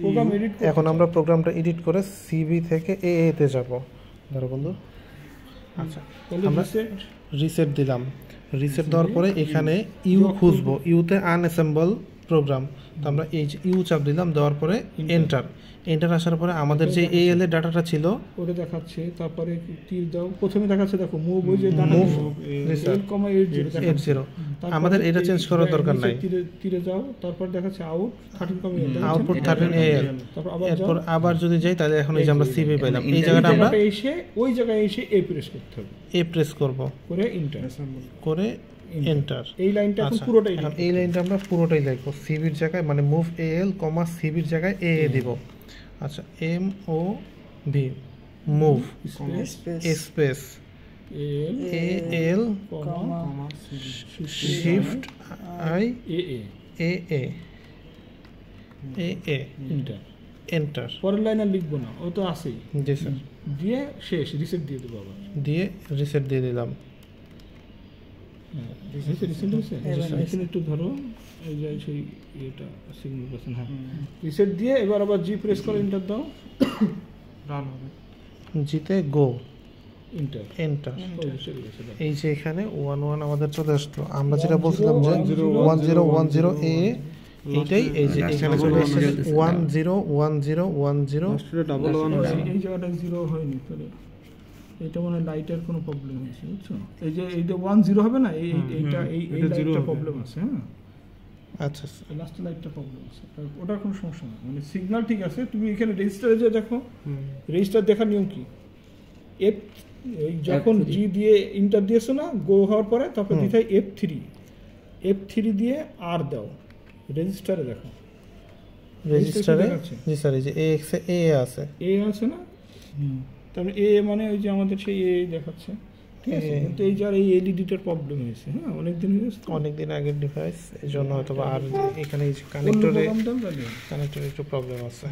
Programme edit এখন আমরা প্রোগ্রামটা এডিট করে সিবি থেকে এএ তে যাব। ধরো বন্ধু, আচ্ছা আমরা রিসেট দিলাম। রিসেট দেওয়ার পরে এখানে ইউ খুঁজবো, ইউতে আনঅ্যাসেম্বল প্রোগ্রাম। তো আমরা এই ইউ চাপ দিলাম, দেওয়ার পরে এন্টার। এন্টার আসার পরে আমাদের যে এএল এর ডাটাটা ছিল ওটা দেখাচ্ছে। তারপরে তীর দাও, প্রথমে দেখাচ্ছে দেখো মুভ, ওই যে মুভ 8.0 আমাদের এটা চেঞ্জ করার দরকার নাই। তীরে যাও, তারপর দেখাচ্ছে আউট 13.8 আউটপুট 13 এএল। তারপর এরপর আবার যদি যাই তাহলে এখন এই যে আমরা সিবি পেলাম। এই জায়গাটা আমরা ওই জায়গায় এসে এ প্রেস করতে হবে, এ প্রেস করব করে এন্টার করে এন্টার। এই লাইনটা এখন পুরোটাই এখন এই লাইনটা আমরা পুরোটাই লিখব সিবির জায়গায়, মানে মুভ এএল কমা সিবির জায়গায় এ দিব। আচ্ছা M O V move space A L shift I A A A A enter. পরের লাইন আর লিখবো না, ও তো আছেই। জি স্যার। দিয়ে শেষ, রিসেট দিয়ে দেবো আবার। দিয়ে রিসেট দিয়ে দিলাম। রিসেট একটু ধরো, এই যে সেই এটা সিগন্যাল পাচ্ছেন। হ্যাঁ, রিসেট দিয়ে এবার আবার জি প্রেস করে এন্টার দাও, রান হবে। জিতে গো এন্টার এন্টার। এই যে এখানে 11 আমাদের চলে আসলো। আমরা যেটা বলছিলাম যে 1010 এ এইটাই, এই যে এখানে চলে আসছে 101010 ডাবল 1। এই জায়গাটা 0 হয়নি, তাহলে এটা মনে হয় লাইটের কোনো প্রবলেম হয়েছে, বুঝছো? এই যে এইটা 10 হবে না, এইটা এই লাইটটা প্রবলেম আছে। হ্যাঁ আচ্ছা, লাস্ট লাইটটা প্রবলেম আছে, ওটার কোনো সমস্যা না। মানে সিগন্যাল ঠিক আছে। তুমি এখানে রেজিস্টারে যে দেখো, রেজিস্টার দেখার নিয়ম কি, এফ যখন জি দিয়ে ইন্টার দিয়েছো না, গো হওয়ার পরে তারপর দিতে হয় F3 দিয়ে আর দাও, রেজিস্টারে দেখো। রেজিস্টারে জি স্যার, এই যে এক্স এ আছে, এ আছে না, তারপরে এ মানে ওই যে আমাদের সেই এ দেখাচ্ছে, ঠিক আছে। কিন্তু এই যার এই এলইডিটার প্রবলেম হয়েছে। হ্যাঁ, অনেকদিন হয়েছে, অনেকদিন আগের ডিভাইস, এই জন্য হয়তো। আর এখানে কানেক্টরে একটু প্রবলেম আছে।